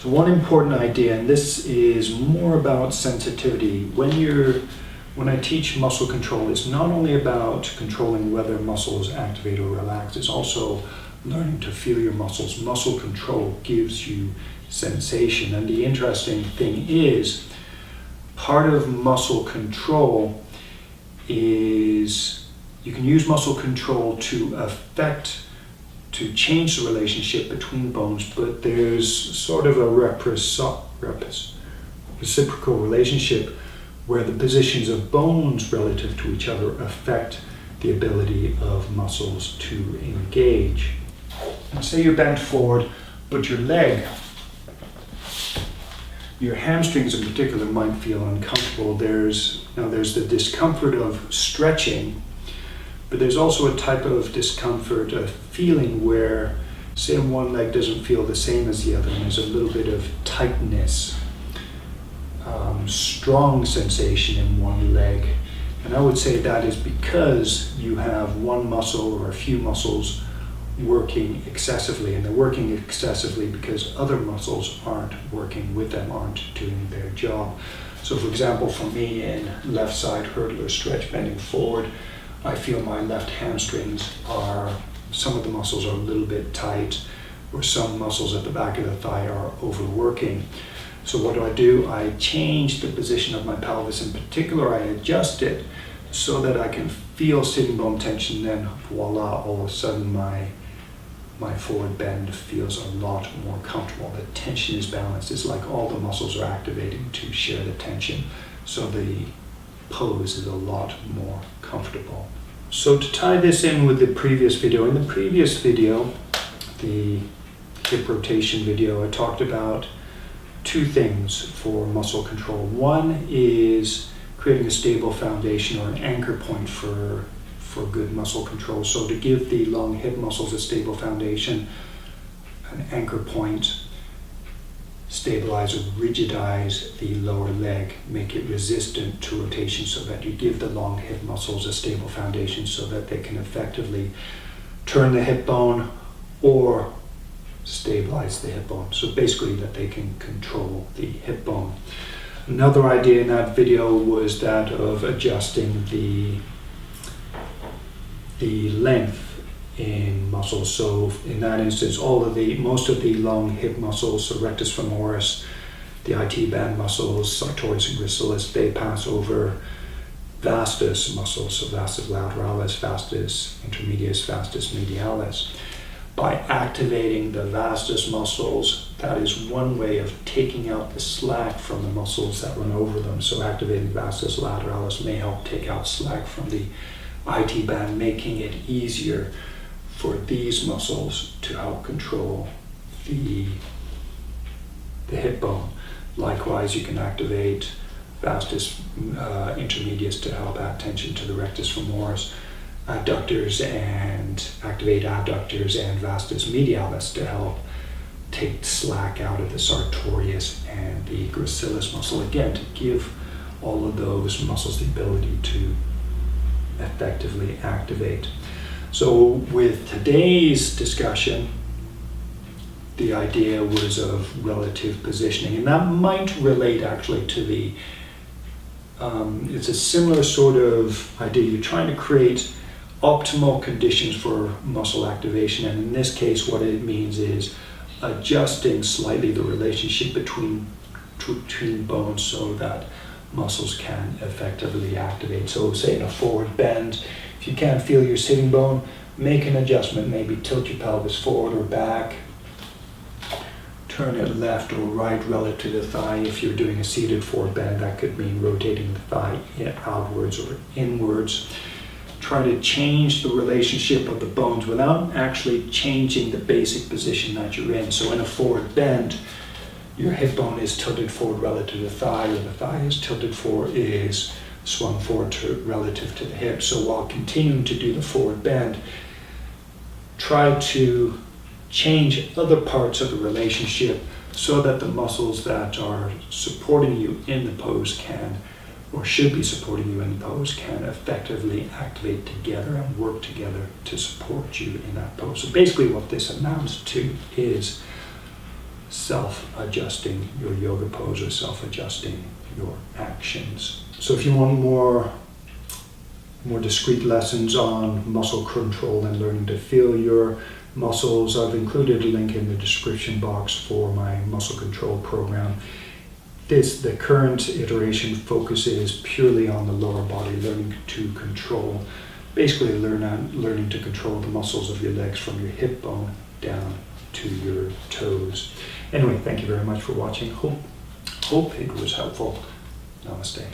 So one important idea, and this is more about sensitivity, when I teach muscle control, it's not only about controlling whether muscles activate or relax, it's also learning to feel your muscles. Muscle control gives you sensation, and the interesting thing is, part of muscle control is you can use muscle control to change the relationship between bones, but there's sort of a reciprocal relationship where the positions of bones relative to each other affect the ability of muscles to engage. And say you're bent forward, but your hamstrings in particular might feel uncomfortable. There's the discomfort of stretching, but there's also a type of discomfort, a feeling where, say, one leg doesn't feel the same as the other, and there's a little bit of tightness, strong sensation in one leg. And I would say that is because you have one muscle or a few muscles working excessively, and they're working excessively because other muscles aren't working with them, aren't doing their job. So for example, for me in left side hurdler stretch, bending forward, I feel my left hamstrings some of the muscles are a little bit tight, or some muscles at the back of the thigh are overworking. So what do? I change the position of my pelvis. In particular, I adjust it so that I can feel sitting bone tension, then voila, all of a sudden my forward bend feels a lot more comfortable. The tension is balanced. It's like all the muscles are activating to share the tension. So the pose is a lot more comfortable. So to tie this in with the previous video, the hip rotation video, I talked about two things for muscle control. One is creating a stable foundation or an anchor point for good muscle control. So to give the long hip muscles a stable foundation, an anchor point, stabilize or rigidize the lower leg, make it resistant to rotation so that you give the long hip muscles a stable foundation so that they can effectively turn the hip bone or stabilize the hip bone. So basically that they can control the hip bone. Another idea in that video was that of adjusting the length in muscles. So in that instance, most of the long hip muscles, so rectus femoris, the IT band muscles, sartorius and gracilis, they pass over vastus muscles, so vastus lateralis, vastus intermedius, vastus medialis. By activating the vastus muscles, that is one way of taking out the slack from the muscles that run over them. So activating vastus lateralis may help take out slack from the IT band, making it easier for these muscles to help control the hip bone. Likewise, you can activate vastus intermedius to help add tension to the rectus femoris, adductors, and activate abductors and vastus medialis to help take slack out of the sartorius and the gracilis muscle, again to give all of those muscles the ability to effectively activate. So with today's discussion, the idea was of relative positioning, and that might relate actually to it's a similar sort of idea. You're trying to create optimal conditions for muscle activation, and in this case what it means is adjusting slightly the relationship between bones so that muscles can effectively activate. So say in a forward bend, if you can't feel your sitting bone, make an adjustment, maybe tilt your pelvis forward or back, turn it left or right relative to the thigh. If you're doing a seated forward bend, that could mean rotating the thigh outwards or inwards. Try to change the relationship of the bones without actually changing the basic position that you're in. So in a forward bend, your hip bone is tilted forward relative to the thigh, or the thigh is swung forward relative to the hip. So while continuing to do the forward bend, try to change other parts of the relationship so that the muscles that are supporting you in the pose can, or should be supporting you in the pose, can effectively activate together and work together to support you in that pose. So basically what this amounts to is self-adjusting your yoga pose or self-adjusting your actions. So if you want more discrete lessons on muscle control and learning to feel your muscles, I've included a link in the description box for my muscle control program. The current iteration focuses purely on the lower body, learning to control, basically learning to control the muscles of your legs from your hip bone down to your toes. Anyway, thank you very much for watching. Hope it was helpful. Namaste.